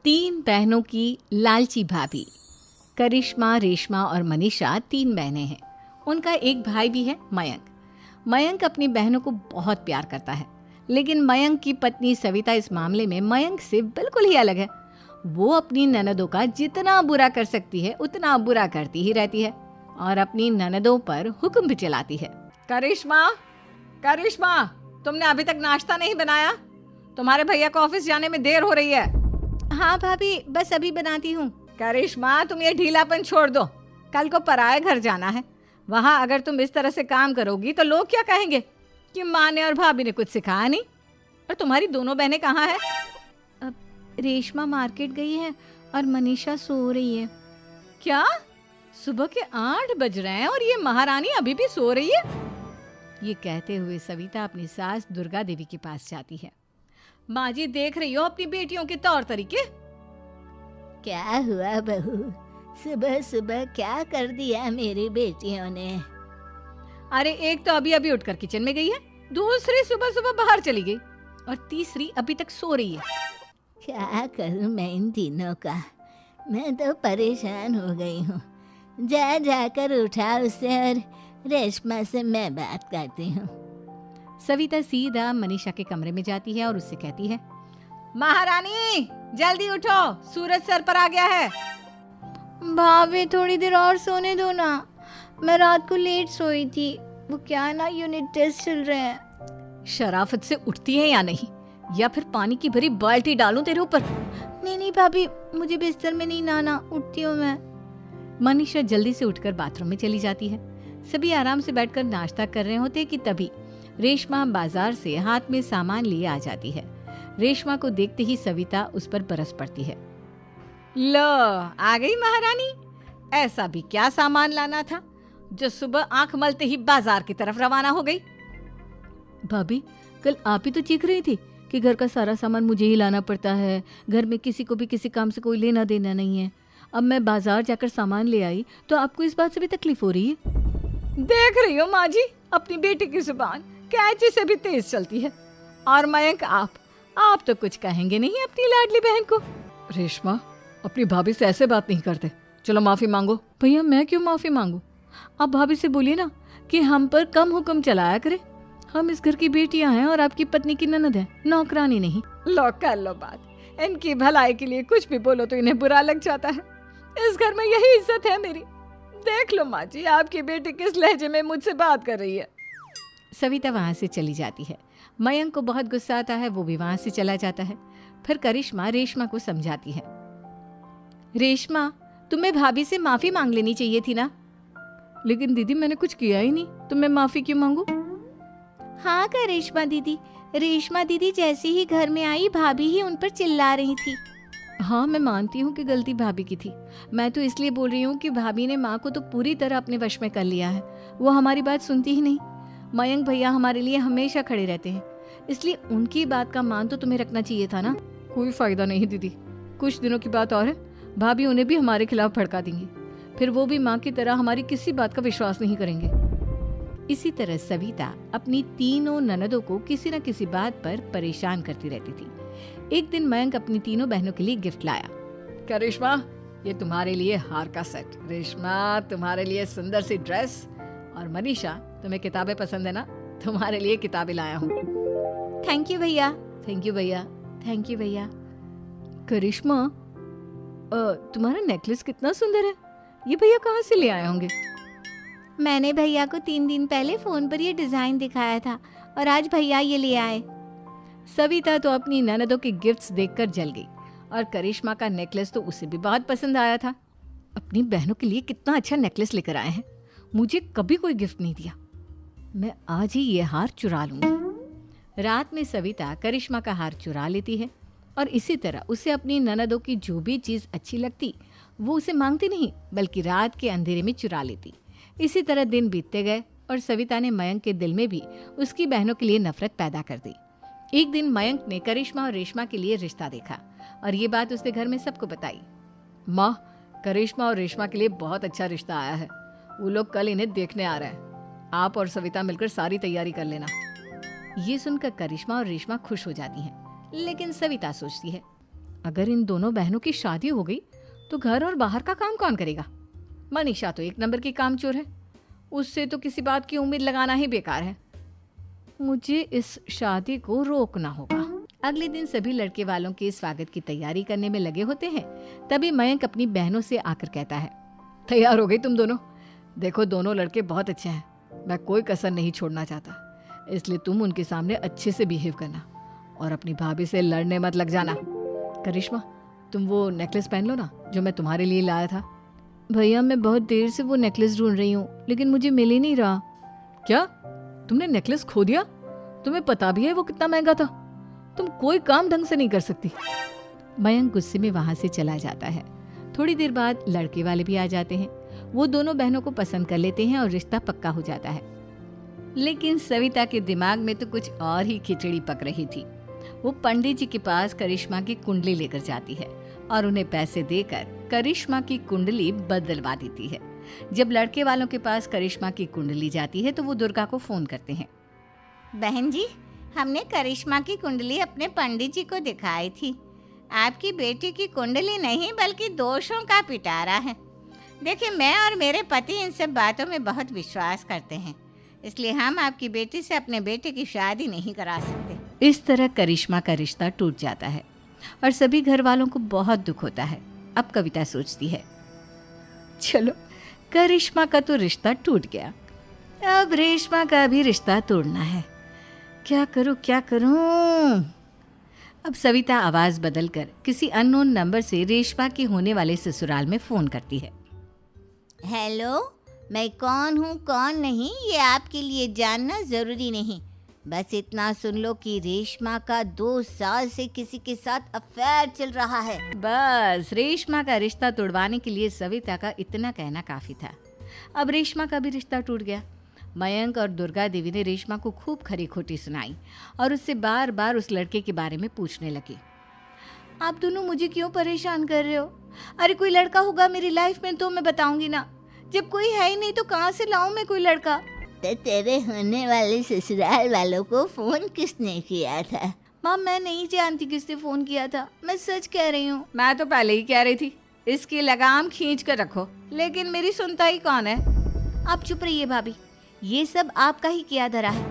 तीन बहनों की लालची भाभी। करिश्मा, रेशमा और मनीषा तीन बहनें हैं। उनका एक भाई भी है, मयंक। मयंक अपनी बहनों को बहुत प्यार करता है, लेकिन मयंक की पत्नी सविता इस मामले में मयंक से बिल्कुल ही अलग है। वो अपनी ननदों का जितना बुरा कर सकती है उतना बुरा करती ही रहती है और अपनी ननदों पर हुक्म भी चलाती है। करिश्मा, करिश्मा, तुमने अभी तक नाश्ता नहीं बनाया? तुम्हारे भैया को ऑफिस जाने में देर हो रही है। हाँ भाभी, बस अभी बनाती हूँ। करिश्मा, तुम ये ढीलापन छोड़ दो। कल को पराए घर जाना है। वहाँ अगर तुम इस तरह से काम करोगी तो लोग क्या कहेंगे कि माँ ने और भाभी ने कुछ सिखाया नहीं। और तुम्हारी दोनों बहनें कहाँ हैं? अब रेशमा मार्केट गई है और मनीषा सो रही है। क्या? सुबह के 8 बज रहे हैं और ये महारानी अभी भी सो रही है? ये कहते हुए सविता अपनी सास दुर्गा देवी के पास जाती है। माँ जी, देख रही हो अपनी बेटियों के तौर तरीके? क्या हुआ बहू, सुबह सुबह क्या कर दिया मेरी बेटियों ने? अरे एक तो अभी अभी उठकर किचन में गई है, दूसरी सुबह सुबह बाहर चली गई और तीसरी अभी तक सो रही है। क्या करूं मैं इन तीनों का, मैं तो परेशान हो गई हूँ। जा जाकर उठा उसे और रेशमा से मैं बात करती हूँ। सविता सीधा मनीषा के कमरे में जाती है और उससे कहती है, महारानी जल्दी उठो, सूरज सर पर आ गया है। भाभी थोड़ी देर और सोने दो ना, मैं रात को लेट सोई थी। वो क्या ना, यूनिट टेस्ट चल रहे हैं। शराफत से उठती है या नहीं, या फिर पानी की भरी बाल्टी डालूं तेरे ऊपर? नहीं भाभी, मुझे बिस्तर में नहीं लाना, उठती हूँ मैं। मनीषा जल्दी से उठकर बाथरूम में चली जाती है। सभी आराम से बैठकर नाश्ता कर रहे होते कि तभी रेशमा बाजार से हाथ में सामान लिए आ जाती है। रेशमा को देखते ही सविता उस पर बरस पड़ती है। लो, आ गई महारानी। ऐसा भी क्या सामान लाना था जो सुबह आंख मलते ही बाजार की तरफ रवाना हो गई? भाभी, कल आप ही तो चीख रही थी कि घर का सारा सामान मुझे ही लाना पड़ता है, घर में किसी को भी किसी काम से कोई लेना देना नहीं है। अब मैं बाजार जाकर सामान ले आई तो आपको इस बात से भी तकलीफ हो रही है? देख रही हो माँ जी, अपनी बेटी की जुबान कैंची से भी तेज चलती है। और मयंक, आप तो कुछ कहेंगे नहीं अपनी लाडली बहन को। रेशमा, अपनी भाभी से ऐसे बात नहीं करते। चलो माफी मांगो। भैया, मैं क्यों माफी मांगू? आप भाभी से बोलिए ना कि हम पर कम हुक्म चलाया करे। हम इस घर की बेटियां हैं और आपकी पत्नी की ननद है, नौकरानी नहीं। लो कर लो बात। इनकी भलाई के लिए कुछ भी बोलो तो इन्हें बुरा लग जाता है। इस घर में यही इज्जत है मेरी। देख लो माँ जी, आपकी बेटी किस लहजे में मुझसे बात कर रही है। सविता वहां से चली जाती है। मयंक को बहुत गुस्सा आता है, वो भी वहां से चला जाता है। फिर करिश्मा रेशमा को समझाती है। रेशमा, तुम्हें भाभी से माफी मांग लेनी चाहिए थी ना। लेकिन दीदी, मैंने कुछ किया ही नहीं, तो मैं माफी क्यों मांगू? हाँ करिश्मा दीदी, रेशमा दीदी जैसे ही घर में आई भाभी ही उन पर चिल्ला रही थी। हाँ, मैं मानती हूँ कि गलती भाभी की थी। मैं तो इसलिए बोल रही हूँ कि भाभी ने माँ को तो पूरी तरह अपने वश में कर लिया है। वो हमारी बात सुनती ही नहीं। मयंक भैया हमारे लिए हमेशा खड़े रहते हैं, इसलिए उनकी बात का मान तो तुम्हें रखना चाहिए था ना। कोई फायदा नहीं दीदी, कुछ दिनों की बात और है, भाभी उन्हें भी हमारे खिलाफ भड़का देंगी। फिर वो भी माँ की तरह हमारी किसी बात का विश्वास नहीं करेंगे। इसी तरह सविता अपनी तीनों ननदों को किसी न किसी बात पर परेशान करती रहती थी। एक दिन मयंक अपनी तीनों बहनों के लिए गिफ्ट लाया। क्या रेशमा, ये तुम्हारे लिए हार का सेट। रेशमा, तुम्हारे लिए सुंदर सी ड्रेस। और मनीषा, तुम्हें किताबें पसंद है ना, तुम्हारे लिए किताबें लाया हूँ। थैंक यू भैया। थैंक यू भैया। थैंक यू भैया। करिश्मा, तुम्हारा नेकलेस कितना सुंदर है। ये भैया कहाँ से ले आए होंगे? मैंने भैया को 3 दिन पहले फोन पर ये डिजाइन दिखाया था और आज भैया ये ले आए। सविता तो अपनी ननदों के गिफ्ट्स देखकर जल गई और करिश्मा का नेकलेस तो उसे भी बहुत पसंद आया था। अपनी बहनों के लिए कितना अच्छा नेकलेस लेकर आए हैं, मुझे कभी कोई गिफ्ट नहीं दिया। मैं आज ही ये हार चुरा लूंगी। रात में सविता करिश्मा का हार चुरा लेती है और इसी तरह उसे अपनी ननदों की जो भी चीज़ अच्छी लगती वो उसे मांगती नहीं, बल्कि रात के अंधेरे में चुरा लेती। इसी तरह दिन बीतते गए और सविता ने मयंक के दिल में भी उसकी बहनों के लिए नफरत पैदा कर दी। एक दिन मयंक ने करिश्मा और रेशमा के लिए रिश्ता देखा और ये बात उसने घर में सबको बताई। माँ, करिश्मा और रेशमा के लिए बहुत अच्छा रिश्ता आया है। वो लोग कल इन्हें देखने आ रहे हैं। आप और सविता मिलकर सारी तैयारी कर लेना। ये सुनकर करिश्मा और रेशमा खुश हो जाती हैं, लेकिन सविता सोचती है, अगर इन दोनों बहनों की शादी हो गई तो घर और बाहर का काम कौन करेगा? मनीषा तो एक नंबर की कामचोर है, उससे तो किसी बात की उम्मीद लगाना ही बेकार है। मुझे इस शादी को रोकना होगा। अगले दिन सभी लड़के वालों के स्वागत की तैयारी करने में लगे होते हैं। तभी मयंक अपनी बहनों से आकर कहता है, तैयार हो गई तुम दोनों? देखो दोनों लड़के बहुत अच्छे हैं, मैं कोई कसर नहीं छोड़ना चाहता, इसलिए तुम उनके सामने अच्छे से बिहेव करना और अपनी भाभी से लड़ने मत लग जाना। करिश्मा, तुम वो नेकलेस पहन लो ना जो मैं तुम्हारे लिए लाया था। भैया मैं बहुत देर से वो नेकलेस ढूंढ रही हूँ, लेकिन मुझे मिल ही नहीं रहा। क्या तुमने नेकलेस खो दिया? तुम्हें पता भी है वो कितना महंगा था? तुम कोई काम ढंग से नहीं कर सकती। मयंक गुस्से में वहां से चला जाता है। थोड़ी देर बाद लड़के वाले भी आ जाते हैं। वो दोनों बहनों को पसंद कर लेते हैं और रिश्ता पक्का हो जाता है। लेकिन सविता के दिमाग में तो कुछ और ही खिचड़ी पक रही थी। वो पंडित जी के पास करिश्मा की कुंडली लेकर जाती है और उन्हें पैसे देकर करिश्मा की कुंडली बदलवा देती है। जब लड़के वालों के पास करिश्मा की कुंडली जाती है तो वो दुर्गा को फोन करते हैं। बहन जी, हमने करिश्मा की कुंडली अपने पंडित जी को दिखाई थी। आपकी बेटी की कुंडली नहीं बल्कि दोषों का पिटारा है। देखिए, मैं और मेरे पति इन सब बातों में बहुत विश्वास करते हैं, इसलिए हम आपकी बेटी से अपने बेटे की शादी नहीं करा सकते। इस तरह करिश्मा का रिश्ता टूट जाता है और सभी घर वालों को बहुत दुख होता है। अब कविता सोचती है, चलो करिश्मा का तो रिश्ता टूट गया, अब रेशमा का भी रिश्ता तोड़ना है। क्या करूं? अब सविता आवाज बदलकर किसी अननोन नंबर से रेशमा के होने वाले ससुराल में फोन करती है। हेलो, मैं कौन हूँ कौन नहीं ये आपके लिए जानना ज़रूरी नहीं। बस इतना सुन लो कि रेशमा का 2 साल से किसी के साथ अफेयर चल रहा है। बस रेशमा का रिश्ता तोड़वाने के लिए सविता का इतना कहना काफी था। अब रेशमा का भी रिश्ता टूट गया। मयंक और दुर्गा देवी ने रेशमा को खूब खरी खोटी सुनाई और उससे बार बार उस लड़के के बारे में पूछने लगी। आप दोनों मुझे क्यों परेशान कर रहे हो? अरे कोई लड़का होगा मेरी लाइफ में तो मैं बताऊंगी ना, जब कोई है ही नहीं तो कहाँ से लाऊं मैं कोई लड़का? तो तेरे होने वाले ससुराल वालों को फोन किसने किया था? माँ मैं नहीं जानती किसने फोन किया था, मैं सच कह रही हूँ। मैं तो पहले ही कह रही थी इसकी लगाम खींच कर रखो, लेकिन मेरी सुनता ही कौन है। आप चुप रहिए भाभी, ये सब आपका ही किया धरा है।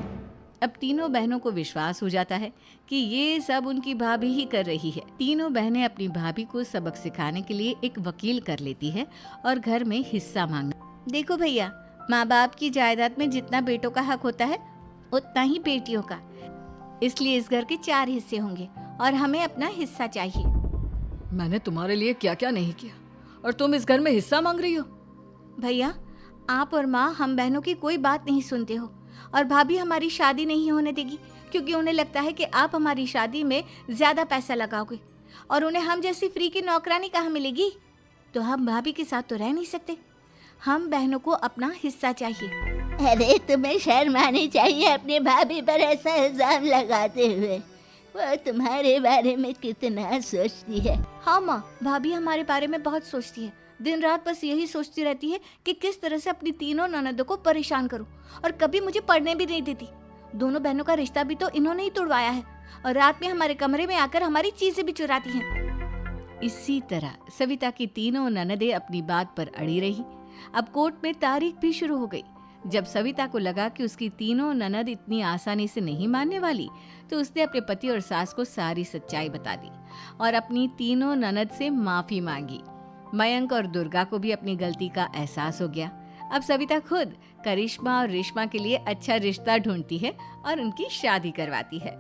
अब तीनों बहनों को विश्वास हो जाता है कि ये सब उनकी भाभी ही कर रही है। तीनों बहनें अपनी भाभी को सबक सिखाने के लिए एक वकील कर लेती है और घर में हिस्सा मांगना। देखो भैया, माँ बाप की जायदाद में जितना बेटों का हक होता है उतना ही बेटियों का, इसलिए इस घर के 4 हिस्से होंगे और हमें अपना हिस्सा चाहिए। मैंने तुम्हारे लिए क्या क्या नहीं किया और तुम इस घर में हिस्सा मांग रही हो? भैया, आप और माँ हम बहनों की कोई बात नहीं सुनते हो और भाभी हमारी शादी नहीं होने देगी क्योंकि उन्हें लगता है कि आप हमारी शादी में ज्यादा पैसा लगाओगे और उन्हें हम जैसी फ्री की नौकरानी कहाँ मिलेगी। तो हम भाभी के साथ तो रह नहीं सकते, हम बहनों को अपना हिस्सा चाहिए। अरे तुम्हें शर्म आनी चाहिए अपने भाभी पर ऐसा इल्जाम लगाते हुए। वो तुम्हारे बारे में कितना सोचती है। हाँ माँ, भाभी हमारे बारे में बहुत सोचती है, दिन रात बस यही सोचती रहती है कि किस तरह से अपनी तीनों ननदों को परेशान करूं और कभी मुझे पढ़ने भी नहीं देती। दोनों बहनों का रिश्ता भी तो इन्होंने ही तोड़वाया है और रात में हमारे कमरे में आकर हमारी चीजें भी चुराती हैं। इसी तरह सविता की तीनों ननदें अपनी बात पर अड़ी रही। अब कोर्ट में तारीख भी शुरू हो गई। जब सविता को लगा कि उसकी तीनों ननद इतनी आसानी से नहीं मानने वाली, तो उसने अपने पति और सास को सारी सच्चाई बता दी और अपनी तीनों ननद से माफी मांगी। मयंक और दुर्गा को भी अपनी गलती का एहसास हो गया। अब सविता खुद करिश्मा और रेशमा के लिए अच्छा रिश्ता ढूंढती है और उनकी शादी करवाती है।